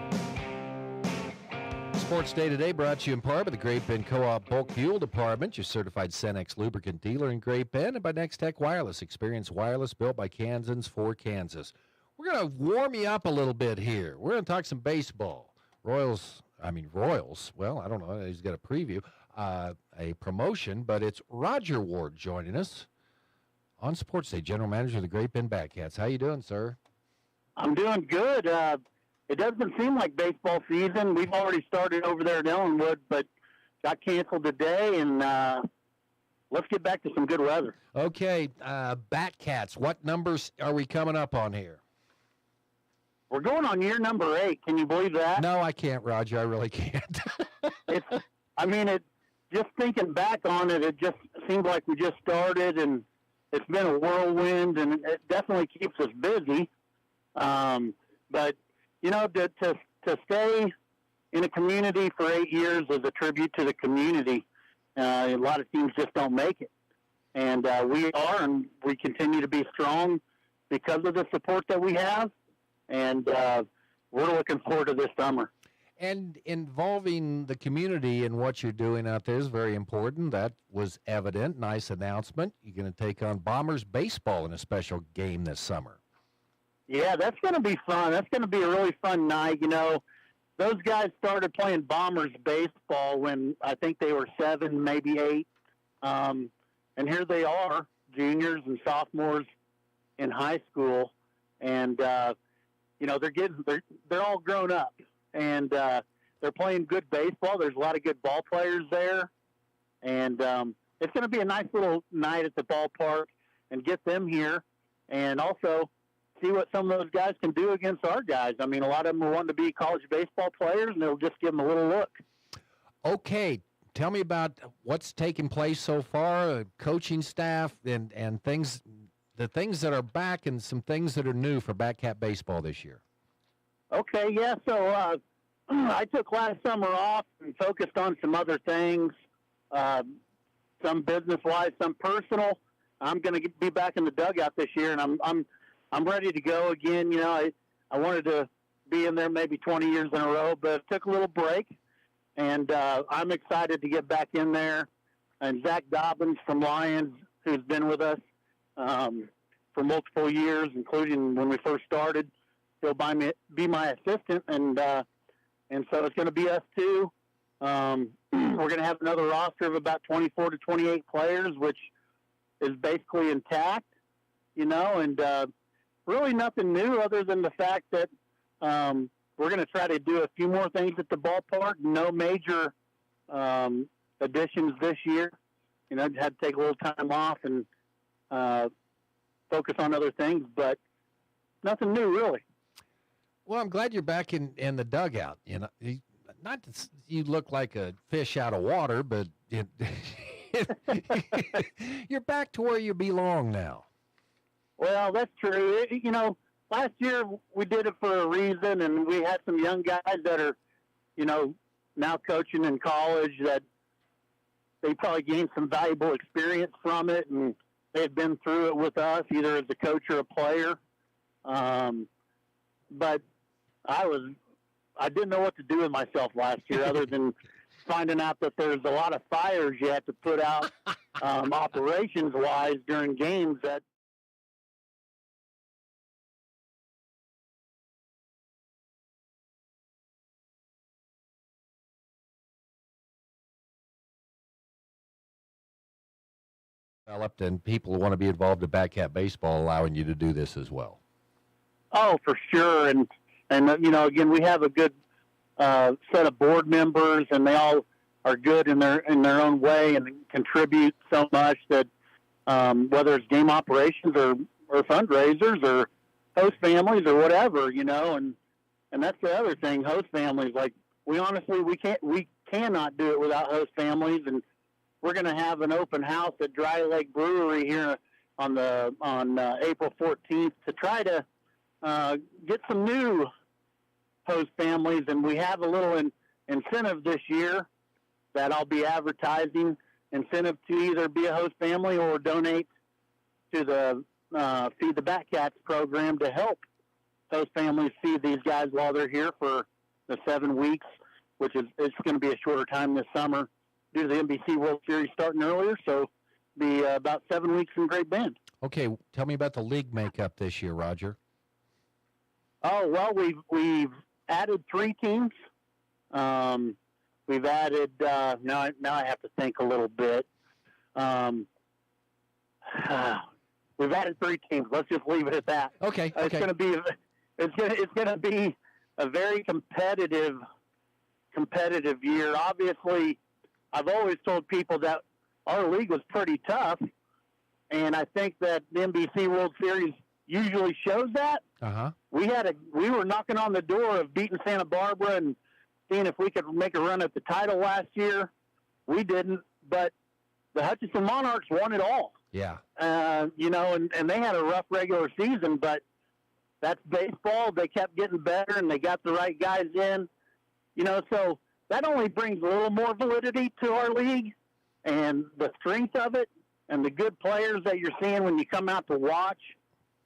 Sports Day today brought to you in part by the Great Bend Co-op Bulk Fuel Department, your certified Cenex lubricant dealer in Great Bend, and by Next Tech Wireless. Experience wireless built by Kansans for Kansas. We're going to warm you up a little bit here. We're going to talk some baseball. Royals, well, I don't know. He's got a preview, a promotion, but it's Roger Ward joining us on Sports Day, General Manager of the Great Bend Batcats. How you doing, sir? I'm doing good. It doesn't seem like baseball season. We've already started over there in Ellenwood, but got canceled today, and let's get back to some good weather. Okay, Batcats, what numbers are we coming up on here? We're going on year number 8. Can you believe that? No, I can't, Roger. I really can't. Just thinking back on it, it just seemed like we just started, and it's been a whirlwind, and it definitely keeps us busy. But you know, to stay in a community for 8 years is a tribute to the community. A lot of teams just don't make it, and we are, and we continue to be strong because of the support that we have, and we're looking forward to this summer. And involving the community in what you're doing out there is very important. That was evident. Nice announcement. You're going to take on Bombers baseball in a special game this summer. Yeah, that's going to be fun. That's going to be a really fun night. You know, those guys started playing Bombers baseball when I think they were 7, maybe 8. And here they are, juniors and sophomores in high school. And, you know, they're all grown up. And they're playing good baseball. There's a lot of good ball players there. And it's going to be a nice little night at the ballpark and get them here. And also see what some of those guys can do against our guys. I mean, a lot of them are wanting to be college baseball players, and it'll just give them a little look. Okay. Tell me about what's taken place so far, coaching staff, and things, the things that are back and some things that are new for Batcat baseball this year. Okay, yeah, so I took last summer off and focused on some other things, some business-wise, some personal. I'm going to be back in the dugout this year, and I'm ready to go again. You know, I wanted to be in there maybe 20 years in a row, but took a little break, and I'm excited to get back in there. And Zach Dobbins from Lions, who's been with us for multiple years, including when we first started, he'll be my assistant, and so it's going to be us two. We're going to have another roster of about 24 to 28 players, which is basically intact, you know, and really nothing new other than the fact that we're going to try to do a few more things at the ballpark. No major additions this year. You know, had to take a little time off and focus on other things, but nothing new really. Well, I'm glad you're back in the dugout. You know, not that you look like a fish out of water, but you're back to where you belong now. Well, that's true. You know, last year we did it for a reason, and we had some young guys that are, you know, now coaching in college that they probably gained some valuable experience from it, and they've been through it with us, either as a coach or a player. But I didn't know what to do with myself last year other than finding out that there's a lot of fires you have to put out operations-wise during games that developed, and people who want to be involved in Batcat baseball allowing you to do this as well. Oh, for sure. And you know, again, we have a good set of board members, and they all are good in their own way and contribute so much that whether it's game operations or fundraisers or host families or whatever, you know, and that's the other thing, host families. Like we cannot do it without host families, and we're going to have an open house at Dry Lake Brewery here on April 14th to try to get some new host families, and we have a little incentive this year that I'll be advertising, incentive to either be a host family or donate to the Feed the Batcats program to help host families feed these guys while they're here for the 7 weeks, which is it's going to be a shorter time this summer due to the NBC World Series starting earlier, so be about 7 weeks in Great Bend. Okay, tell me about the league makeup this year, Roger. Oh, well, we've added 3 teams. We've added now I have to think a little bit. We've added 3 teams. Let's just leave it at that. Okay. It's going to be a very competitive year. Obviously, I've always told people that our league was pretty tough, and I think that the NBC World Series usually shows that. Uh-huh. We were knocking on the door of beating Santa Barbara and seeing if we could make a run at the title last year. We didn't, but the Hutchinson Monarchs won it all. Yeah. You know, and they had a rough regular season, but that's baseball. They kept getting better, and they got the right guys in. You know, so that only brings a little more validity to our league and the strength of it and the good players that you're seeing when you come out to watch.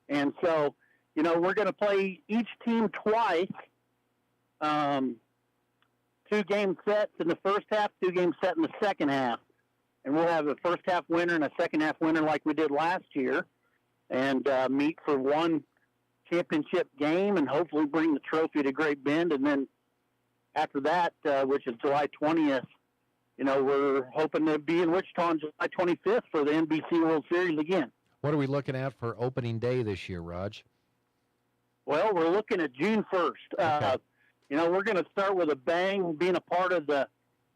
And so, you know, we're going to play each team twice, 2-game sets in the first half, 2-game set in the second half. And we'll have a first half winner and a second half winner like we did last year, and meet for one championship game and hopefully bring the trophy to Great Bend. And then after that, which is July 20th, you know, we're hoping to be in Wichita on July 25th for the NBC World Series again. What are we looking at for opening day this year, Raj? Well, we're looking at June 1st. Okay. You know, we're going to start with a bang, being a part of the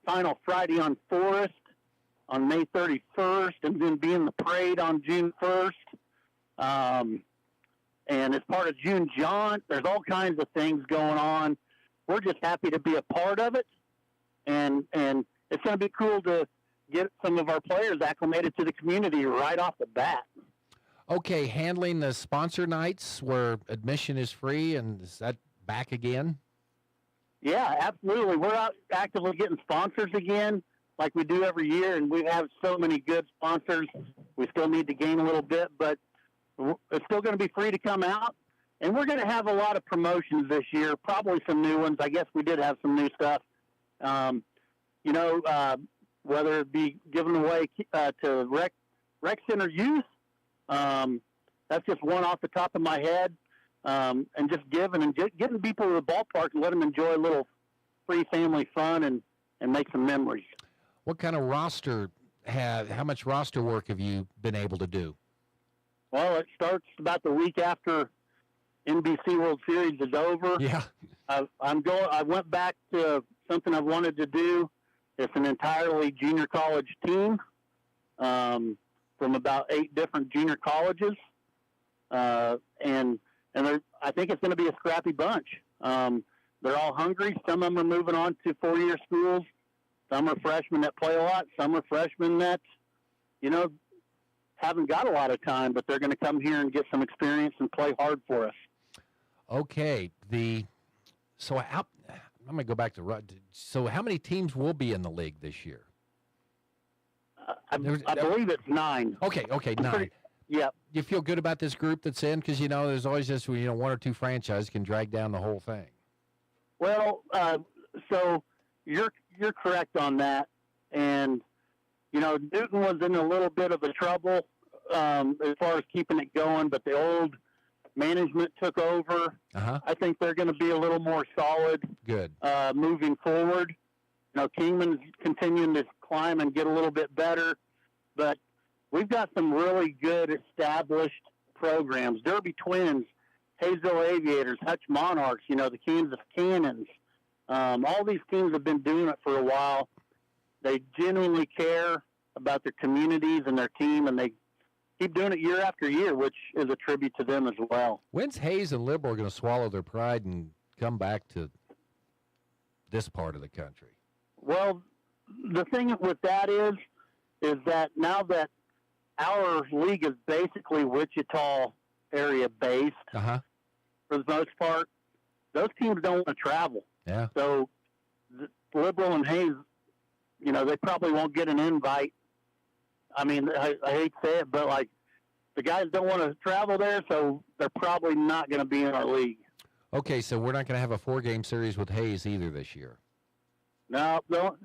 final Friday on Forest on May 31st, and then being the parade on June 1st. And as part of June Jaunt, there's all kinds of things going on. We're just happy to be a part of it, and it's going to be cool to get some of our players acclimated to the community right off the bat. Okay, handling the sponsor nights where admission is free, and is that back again? Yeah, absolutely. We're out actively getting sponsors again, like we do every year, and we have so many good sponsors. We still need to gain a little bit, but it's still going to be free to come out. And we're going to have a lot of promotions this year, probably some new ones. I guess we did have some new stuff. You know, whether it be given away to rec center youth, that's just one off the top of my head, and just giving and getting people to the ballpark and let them enjoy a little free family fun and make some memories. What kind of roster how much roster work have you been able to do? Well, it starts about the week after NBC World Series is over. Yeah. I went back to something I've wanted to do. It's an entirely junior college team from about 8 different junior colleges, and I think it's going to be a scrappy bunch. They're all hungry. Some of them are moving on to 4-year schools. Some are freshmen that play a lot. Some are freshmen that, you know, haven't got a lot of time, but they're going to come here and get some experience and play hard for us. Okay. I'm going to go back to so how many teams will be in the league this year? I believe it's 9. Okay, 9. Yeah. You feel good about this group that's in? Because, you know, there's always just, you know, 1 or 2 franchises can drag down the whole thing. Well, so you're correct on that. And, you know, Newton was in a little bit of a trouble as far as keeping it going, but the old management took over. Uh-huh. I think they're going to be a little more solid. Good. Moving forward. You know, Kingman's continuing to climb and get a little bit better, but we've got some really good established programs. Derby Twins, Hayesville Aviators, Hutch Monarchs, you know, the Kansas Cannons. All these teams have been doing it for a while. They genuinely care about their communities and their team, and they keep doing it year after year, which is a tribute to them as well. When's Hayes and Liberal going to swallow their pride and come back to this part of the country? Well, the thing with that is that now that our league is basically Wichita area based, uh-huh, for the most part, those teams don't want to travel. Yeah. So Liberal and Hayes, you know, they probably won't get an invite. I mean, I hate to say it, but like the guys don't want to travel there, so they're probably not going to be in our league. Okay, so we're not going to have a 4-game series with Hayes either this year. No,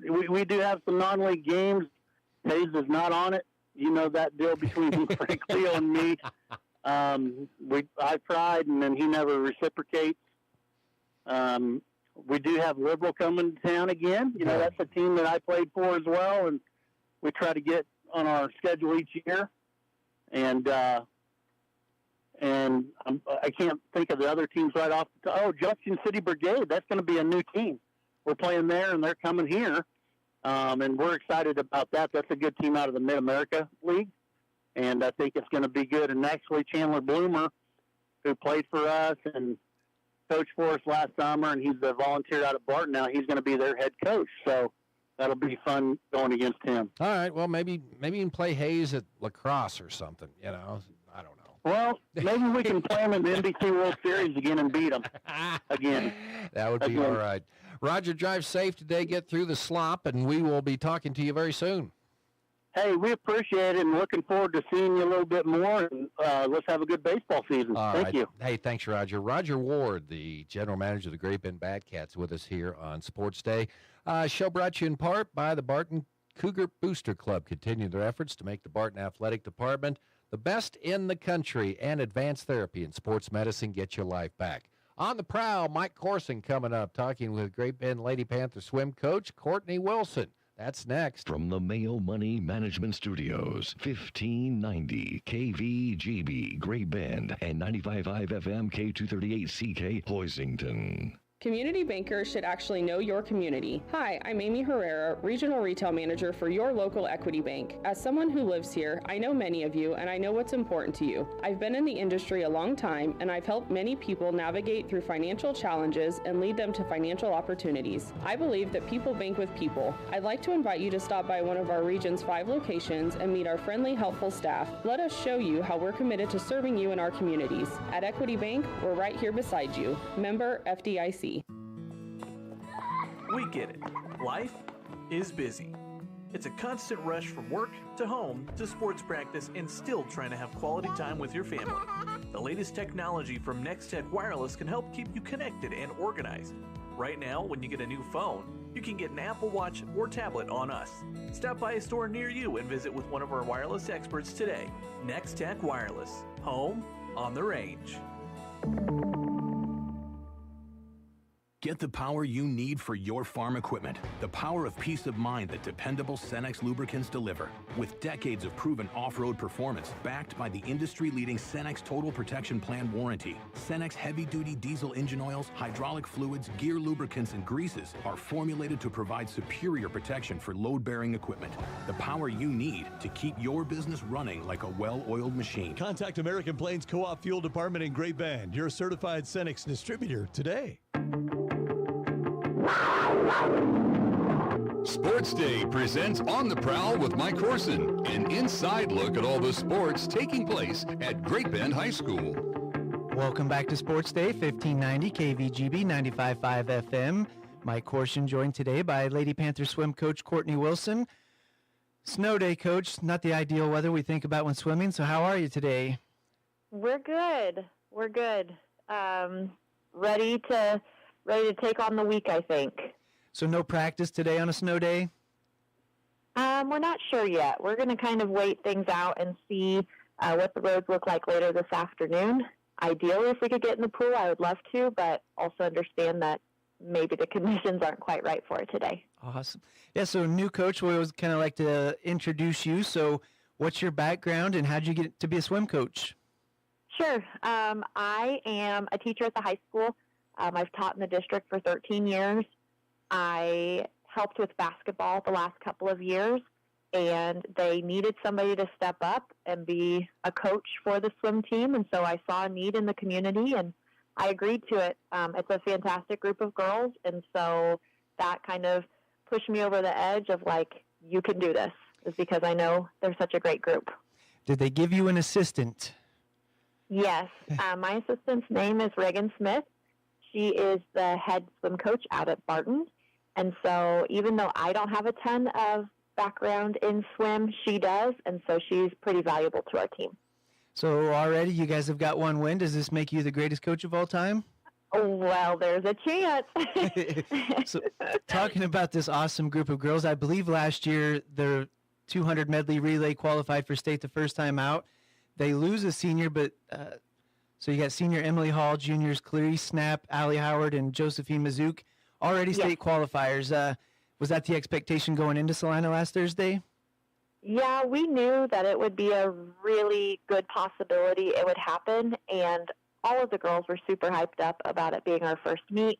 we do have some non-league games. Hayes is not on it. You know that deal between Frank Leo and me. I tried, and then he never reciprocates. We do have Liberal coming to town again. You know, that's a team that I played for as well, and we try to get on our schedule each year. And I can't think of the other teams right off the top. Oh, Junction City Brigade, that's going to be a new team. We're playing there, and they're coming here, and we're excited about that. That's a good team out of the Mid-America League, and I think it's going to be good. And actually, Chandler Bloomer, who played for us and coached for us last summer, and he's a volunteer out at Barton now, he's going to be their head coach. So that'll be fun going against him. All right. Well, maybe you can play Hayes at lacrosse or something. You know, I don't know. Well, maybe we can play him in the NBC World Series again and beat him again. That would be all right. Roger, drive safe today. Get through the slop, and we will be talking to you very soon. Hey, we appreciate it and looking forward to seeing you a little bit more. And let's have a good baseball season. Thank you. Hey, thanks, Roger. Roger Ward, the general manager of the Great Bend Batcats, with us here on Sports Day. Show brought to you in part by the Barton Cougar Booster Club, continuing their efforts to make the Barton Athletic Department the best in the country, and advanced therapy and sports medicine get your life back. On the prowl, Mike Corson coming up, talking with Great Bend Lady Panther swim coach Courtney Wilson. That's next. From the Mayo Money Management Studios, 1590 KVGB, Great Bend, and 95.5 FM K238CK, Hoisington. Community bankers should actually know your community. Hi, I'm Amy Herrera, Regional Retail Manager for your local Equity Bank. As someone who lives here, I know many of you and I know what's important to you. I've been in the industry a long time and I've helped many people navigate through financial challenges and lead them to financial opportunities. I believe that people bank with people. I'd like to invite you to stop by one of our region's 5 locations and meet our friendly, helpful staff. Let us show you how we're committed to serving you in our communities. At Equity Bank, we're right here beside you. Member FDIC. We get it. Life is busy. It's a constant rush from work to home to sports practice and still trying to have quality time with your family. The latest technology from Nextech Wireless can help keep you connected and organized. Right now, when you get a new phone, you can get an Apple Watch or tablet on us. Stop by a store near you and visit with one of our wireless experts today. Nextech Wireless. Home on the range. Get the power you need for your farm equipment. The power of peace of mind that dependable Cenex lubricants deliver. With decades of proven off-road performance backed by the industry-leading Cenex Total Protection Plan warranty. Cenex heavy-duty diesel engine oils, hydraulic fluids, gear lubricants, and greases are formulated to provide superior protection for load-bearing equipment. The power you need to keep your business running like a well-oiled machine. Contact American Plains Co-op Fuel Department in Great Bend, your certified Cenex distributor, today. Sports Day presents On the Prowl with Mike Corson, an inside look at all the sports taking place at Great Bend High School. Welcome back to Sports Day, 1590 KVGB, 95.5 FM. Mike Corson joined today by Lady Panther swim coach Courtney Wilson. Snow day, coach, not the ideal weather we think about when swimming, so how are you today? We're good. We're good. Ready to take on the week, I think. So no practice today on a snow day? We're not sure yet. We're going to kind of wait things out and see what the roads look like later this afternoon. Ideally, if we could get in the pool, I would love to, but also understand that maybe the conditions aren't quite right for it today. Awesome. Yeah, so new coach, we always kind of like to introduce you. So what's your background and how did you get to be a swim coach? Sure. I am a teacher at the high school. I've taught in the district for 13 years. I helped with basketball the last couple of years, and they needed somebody to step up and be a coach for the swim team, and so I saw a need in the community, and I agreed to it. It's a fantastic group of girls, and so that kind of pushed me over the edge of, like, you can do this, is because I know they're such a great group. Did they give you an assistant? Yes. My assistant's name is Reagan Smith. She is the head swim coach out at Barton. And so even though I don't have a ton of background in swim, she does. And so she's pretty valuable to our team. So already you guys have got one win. Does this make you the greatest coach of all time? Oh, well, there's a chance. So talking about this awesome group of girls, I believe last year the 200 medley relay qualified for state the first time out. They lose a senior, but so you got senior Emily Hall, juniors Clarice Snap, Allie Howard, and Josephine Mazouk, already state qualifiers. Was that the expectation going into Salina last Thursday? Yeah, we knew that it would be a really good possibility it would happen, and all of the girls were super hyped up about it being our first meet,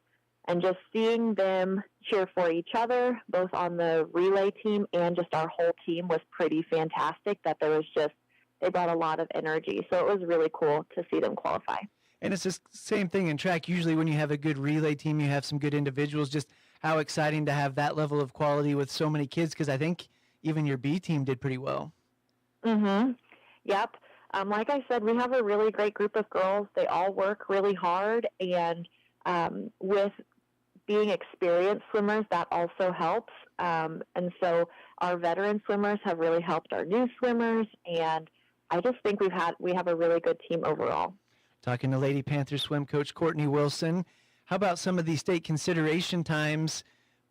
and just seeing them cheer for each other, both on the relay team and just our whole team, was pretty fantastic. That there was just, they brought a lot of energy, so it was really cool to see them qualify. And it's the same thing in track. Usually when you have a good relay team, you have some good individuals. Just how exciting to have that level of quality with so many kids, because I think even your B team did pretty well. Mm-hmm. Yep. Like I said, we have a really great group of girls. They all work really hard, and with being experienced swimmers, that also helps. And so our veteran swimmers have really helped our new swimmers, and I just think we have a really good team overall. Talking to Lady Panther swim coach Courtney Wilson, how about some of these state consideration times?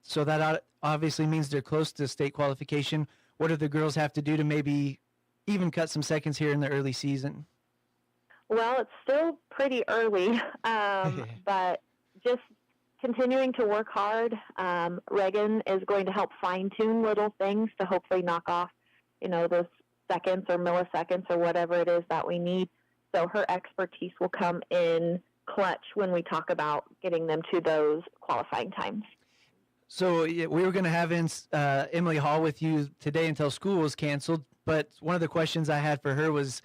So that obviously means they're close to state qualification. What do the girls have to do to maybe even cut some seconds here in the early season? Well, it's still pretty early, but just continuing to work hard. Reagan is going to help fine-tune little things to hopefully knock off, those seconds or milliseconds or whatever it is that we need. So her expertise will come in clutch when we talk about getting them to those qualifying times. So we were going to have Emily Hall with you today until school was canceled, but one of the questions I had for her was,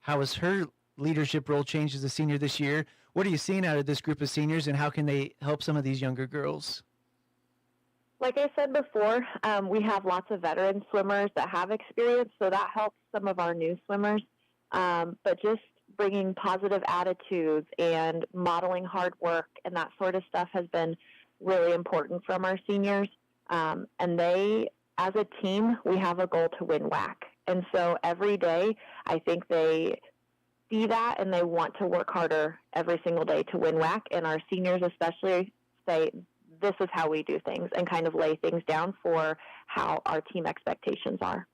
how has her leadership role changed as a senior this year? What are you seeing out of this group of seniors, and how can they help some of these younger girls? Like I said before, we have lots of veteran swimmers that have experience, so that helps some of our new swimmers. But just bringing positive attitudes and modeling hard work and that sort of stuff has been really important from our seniors. And they, as a team, we have a goal to win WAC. And so every day, I think they see that and they want to work harder every single day to win WAC. And our seniors especially say, this is how we do things, and kind of lay things down for how our team expectations are.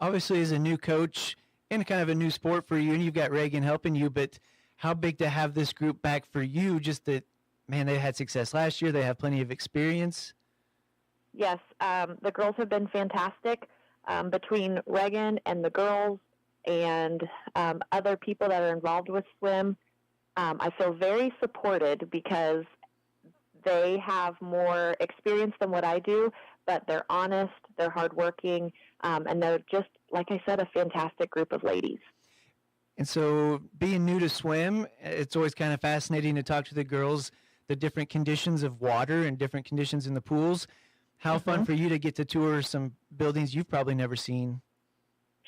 Obviously, as a new coach and kind of a new sport for you, and you've got Reagan helping you, but how big to have this group back for you? Just that, man, they had success last year. They have plenty of experience. Yes, the girls have been fantastic. Between Reagan and the girls and other people that are involved with swim, I feel very supported because they have more experience than what I do, but they're honest, they're hardworking, and they're just, like I said, a fantastic group of ladies. And so being new to swim, it's always kind of fascinating to talk to the girls, the different conditions of water and different conditions in the pools. How fun for you to get to tour some buildings you've probably never seen.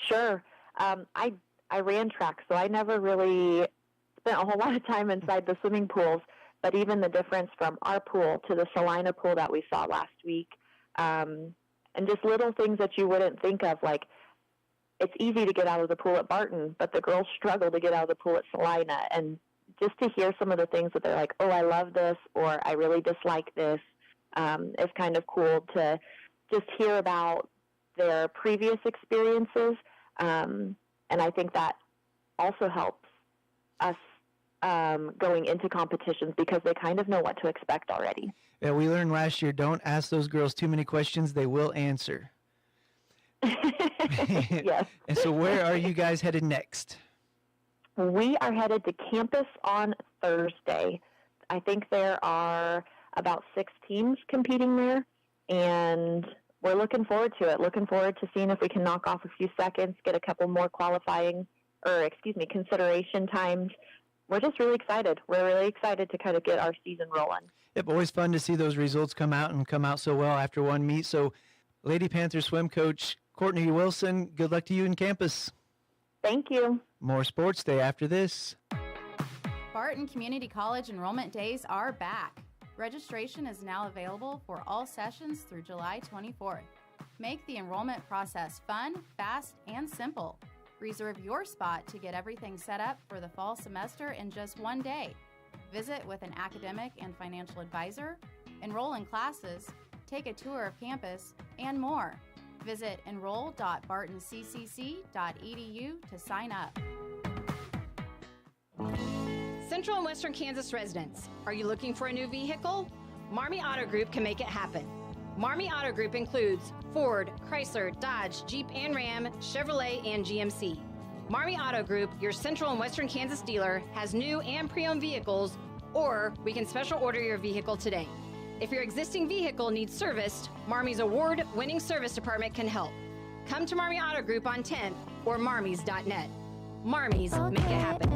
Sure. I ran track, so I never really spent a whole lot of time inside the swimming pools, but even the difference from our pool to the Salina pool that we saw last week, and just little things that you wouldn't think of, like it's easy to get out of the pool at Barton, but the girls struggle to get out of the pool at Salina. And just to hear some of the things that they're like, oh, I love this, or I really dislike this, is kind of cool to just hear about their previous experiences. And I think that also helps us going into competitions because they kind of know what to expect already. Yeah, we learned last year, don't ask those girls too many questions. They will answer. Yes. And so where are you guys headed next? We are headed to campus on Thursday. I think there are about 6 teams competing there, and we're looking forward to it. Looking forward to seeing if we can knock off a few seconds, get a couple more consideration times. We're just really excited. We're really excited to kind of get our season rolling. Yep, always fun to see those results come out so well after one meet. So, Lady Panther swim coach Courtney Wilson, good luck to you in campus. Thank you. More Sports Day after this. Barton Community College enrollment days are back. Registration is now available for all sessions through July 24th. Make the enrollment process fun, fast, and simple. Reserve your spot to get everything set up for the fall semester in just one day. Visit with an academic and financial advisor, enroll in classes, take a tour of campus, and more. Visit enroll.bartoncccc.edu to sign up. Central and Western Kansas residents, are you looking for a new vehicle? Marmy Auto Group can make it happen. Marmy Auto Group includes Ford, Chrysler, Dodge, Jeep and Ram, Chevrolet, and GMC. Marmy Auto Group, your Central and Western Kansas dealer, has new and pre-owned vehicles, or we can special order your vehicle today. If your existing vehicle needs serviced, Marmy's award-winning service department can help. Come to Marmy Auto Group on 10th or marmys.net. Marmy's, make it happen.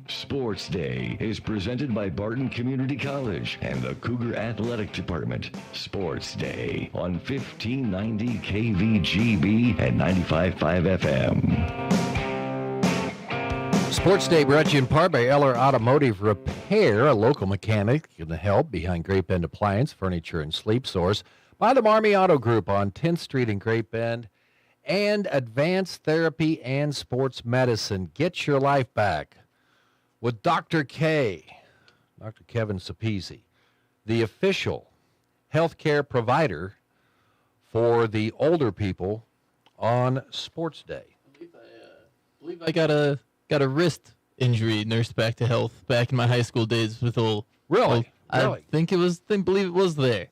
Sports Sports Day is presented by Barton Community College and the Cougar Athletic Department. Sports Day on 1590 KVGB and 95.5 FM. Sports Day brought to you in part by Eller Automotive Repair, a local mechanic can help behind Great Bend Appliance, Furniture, and Sleep Source. By the Marmy Auto Group on 10th Street in Great Bend. And Advanced Therapy and Sports Medicine. Get your life back with Dr. K, Dr. Kevin Sapezi, the official healthcare provider for the older people on Sports Day. I believe I got a wrist injury nursed back to health back in my high school days with old. Really? I believe it was there.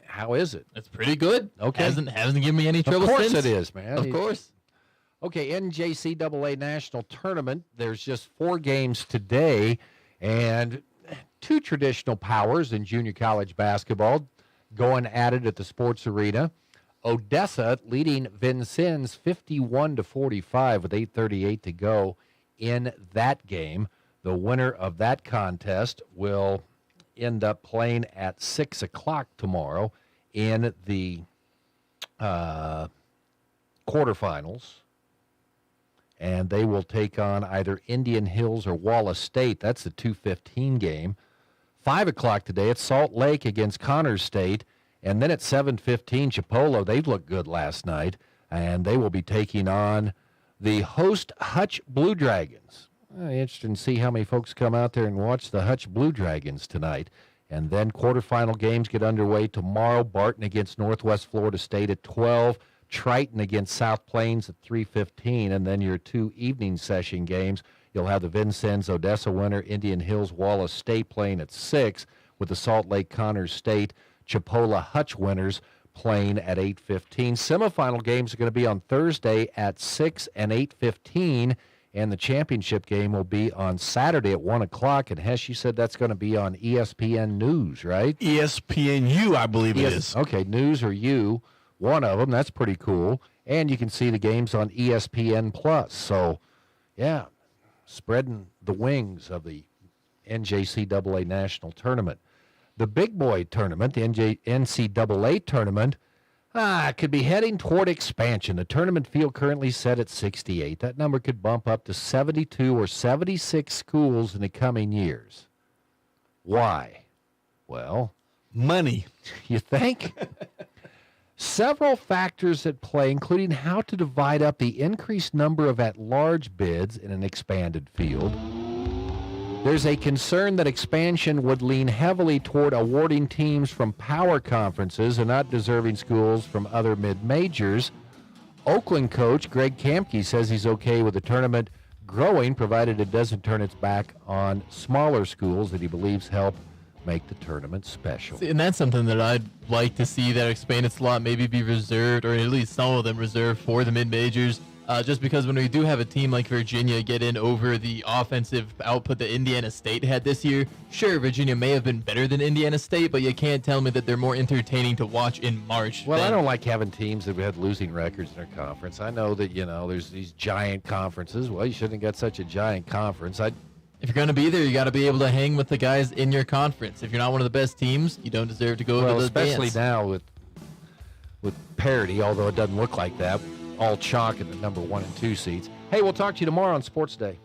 How is it? It's pretty good. Okay. Hasn't given me any trouble Of course since. it is, man. Of course. Okay, NJCAA National Tournament. There's just 4 games today, and 2 traditional powers in junior college basketball going at it at the sports arena. Odessa leading Vincennes 51-45 with 8:38 to go in that game. The winner of that contest will end up playing at 6 o'clock tomorrow in the quarterfinals, and they will take on either Indian Hills or Wallace State. That's the 2:15 game. 5 o'clock today at Salt Lake against Connors State, and then at 7:15, Chipola. They looked good last night, and they will be taking on the host Hutch Blue Dragons. Interesting to see how many folks come out there and watch the Hutch Blue Dragons tonight. And then quarterfinal games get underway tomorrow. Barton against Northwest Florida State at 12. Triton against South Plains at 3:15. And then your 2 evening session games. You'll have the Vincennes Odessa winner, Indian Hills Wallace State playing at 6, with the Salt Lake Connors State Chipola Hutch winners playing at 8:15. Semifinal games are going to be on Thursday at 6 and 8:15. And the championship game will be on Saturday at 1 o'clock. And Hesh, you said that's going to be on ESPN News, right? ESPNU, I believe it is. Okay, News or U, one of them. That's pretty cool. And you can see the games on ESPN Plus. So, yeah, spreading the wings of the NJCAA National Tournament. The Big Boy Tournament, the NCAA Tournament, could be heading toward expansion. The tournament field currently set at 68. That number could bump up to 72 or 76 schools in the coming years. Why? Well, money. You think? Several factors at play, including how to divide up the increased number of at-large bids in an expanded field. There's a concern that expansion would lean heavily toward awarding teams from power conferences and not deserving schools from other mid-majors. Oakland coach Greg Kamke says he's okay with the tournament growing, provided it doesn't turn its back on smaller schools that he believes help make the tournament special. And that's something that I'd like to see, that expanded slot maybe be reserved, or at least some of them reserved for the mid-majors. Just because when we do have a team like Virginia get in over the offensive output that Indiana State had this year, sure, Virginia may have been better than Indiana State, but you can't tell me that they're more entertaining to watch in March. Well, I don't like having teams that have had losing records in their conference. I know that, there's these giant conferences. Well, you shouldn't have got such a giant conference. If you're going to be there, you got to be able to hang with the guys in your conference. If you're not one of the best teams, you don't deserve to go to the especially dance. Now with parity, although it doesn't look like that. All chalk in the number 1 and 2 seeds. Hey, we'll talk to you tomorrow on Sports Day.